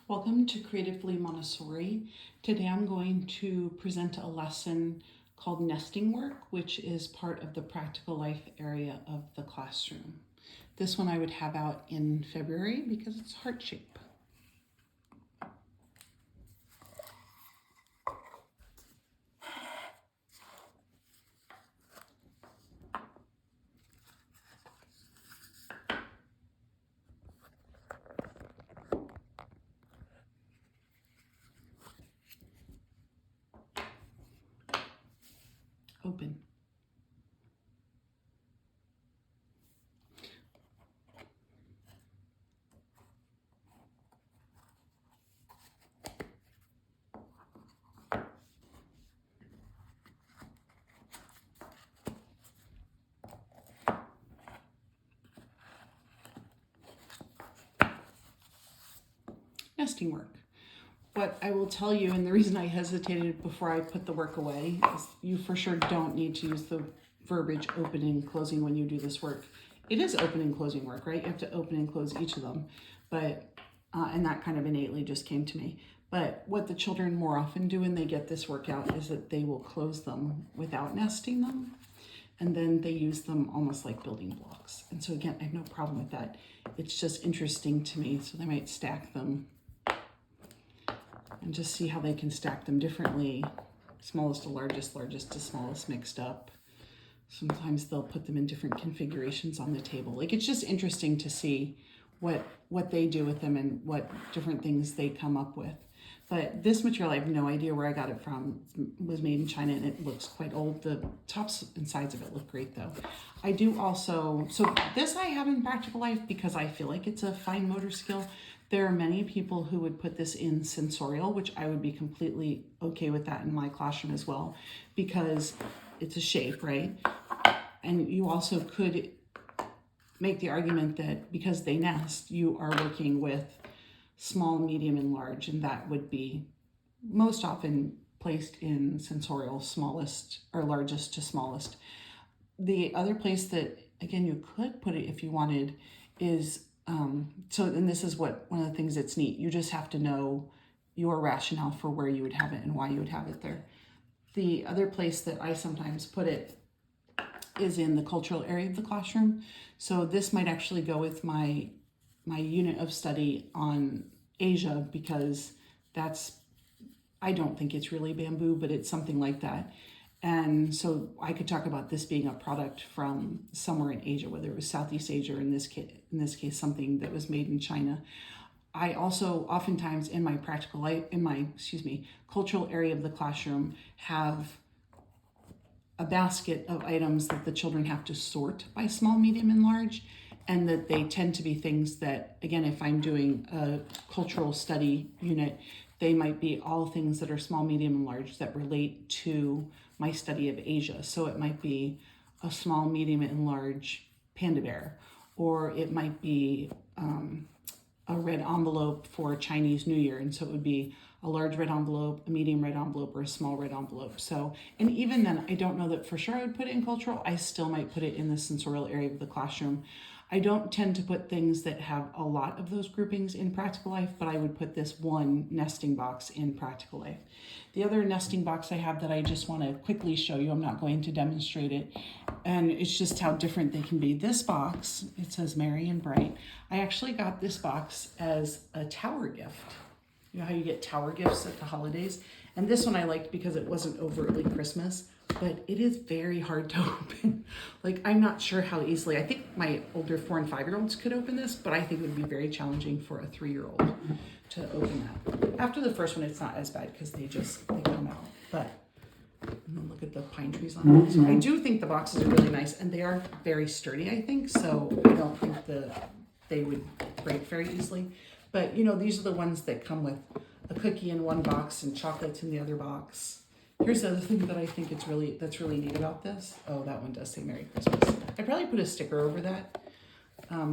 Welcome to Creatively Montessori. Today I'm going to present a lesson called nesting work, which is part of the practical life area of the classroom. This one I would have out in February because it's heart shape. Open. Nesting work. What I will tell you, and the reason I hesitated before I put the work away, is you for sure don't need to use the verbiage opening, closing when you do this work. It is open and closing work, right? You have to open and close each of them, but and that kind of innately just came to me. But what the children more often do when they get this workout is that they will close them without nesting them, and then they use them almost like building blocks. And so again, I have no problem with that. It's just interesting to me. So they might stack them and just see how they can stack them differently. Smallest to largest, largest to smallest mixed up. Sometimes they'll put them in different configurations on the table. Like, it's just interesting to see what they do with them and what different things they come up with. But this material, I have no idea where I got it from. It was made in China and it looks quite old. The tops and sides of it look great though. I do also, so this I have in practical life because I feel like it's a fine motor skill. There are many people who would put this in sensorial, which I would be completely okay with that in my classroom as well, because it's a shape, right? And you also could make the argument that because they nest, you are working with small, medium, and large, and that would be most often placed in sensorial, smallest or largest to smallest. The other place that, again, you could put it if you wanted is, and this is one of the things that's neat. You just have to know your rationale for where you would have it and why you would have it there. The other place that I sometimes put it is in the cultural area of the classroom. So this might actually go with my unit of study on Asia, because I don't think it's really bamboo, but it's something like that. And so I could talk about this being a product from somewhere in Asia, whether it was Southeast Asia, or in this case, something that was made in China. I also oftentimes in my practical life, in my, cultural area of the classroom, have a basket of items that the children have to sort by small, medium, and large, and that they tend to be things that, again, if I'm doing a cultural study unit, they might be all things that are small, medium, and large that relate to my study of Asia. So it might be a small, medium, and large panda bear, or it might be a red envelope for Chinese New Year. And so it would be a large red envelope, a medium red envelope, or a small red envelope. So, and even then, I don't know that for sure I would put it in cultural. I still might put it in the sensorial area of the classroom. I don't tend to put things that have a lot of those groupings in practical life, but I would put this one nesting box in practical life. The other nesting box I have that I just want to quickly show you, I'm not going to demonstrate it, and it's just how different they can be. This box, it says Merry and Bright. I actually got this box as a tower gift. You know how you get tower gifts at the holidays? And this one I liked because it wasn't overtly Christmas, but it is very hard to open. Like, I'm not sure how easily, I think my older 4 and 5-year-olds could open this, but I think it would be very challenging for a 3-year-old to open that. After the first one, it's not as bad because they come out. But look at the pine trees on it. So I do think the boxes are really nice, and they are very sturdy, I think. So I don't think they would break very easily. But these are the ones that come with a cookie in one box and chocolates in the other box. Here's the other thing that I think that's really neat about this. Oh, that one does say Merry Christmas. I'd probably put a sticker over that,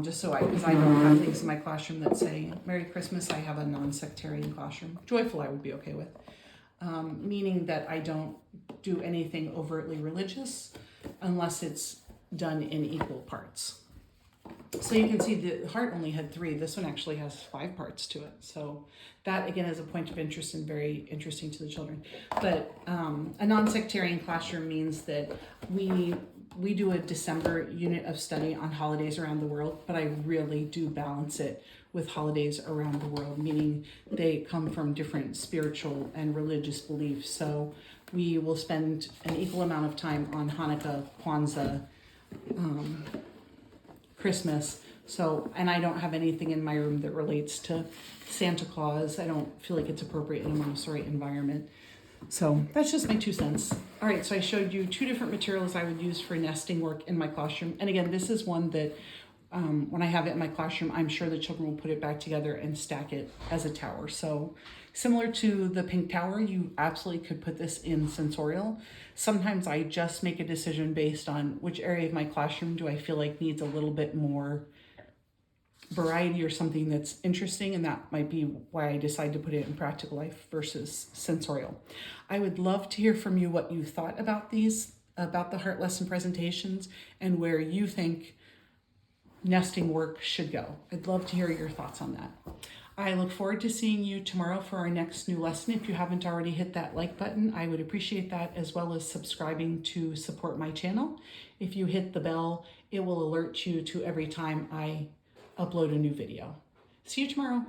just so because I don't have things in my classroom that say Merry Christmas. I have a non-sectarian classroom. Joyful I would be okay with, meaning that I don't do anything overtly religious unless it's done in equal parts. So you can see the heart only had 3. This one actually has 5 parts to it. So that again is a point of interest and very interesting to the children. But a non-sectarian classroom means that we do a December unit of study on holidays around the world, but I really do balance it with holidays around the world, meaning they come from different spiritual and religious beliefs. So we will spend an equal amount of time on Hanukkah, Kwanzaa, Christmas. So, and I don't have anything in my room that relates to Santa Claus. I don't feel like it's appropriate in a Montessori environment. So that's just my 2 cents. All right, so I showed you 2 different materials I would use for nesting work in my classroom. And again, this is one that when I have it in my classroom, I'm sure the children will put it back together and stack it as a tower. So similar to the pink tower, you absolutely could put this in sensorial. Sometimes I just make a decision based on which area of my classroom do I feel like needs a little bit more variety or something that's interesting, and that might be why I decide to put it in practical life versus sensorial. I would love to hear from you what you thought about these, about the heart lesson presentations, and where you think nesting work should go. I'd love to hear your thoughts on that. I look forward to seeing you tomorrow for our next new lesson. If you haven't already hit that like button, I would appreciate that, as well as subscribing to support my channel. If you hit the bell, it will alert you to every time I upload a new video. See you tomorrow.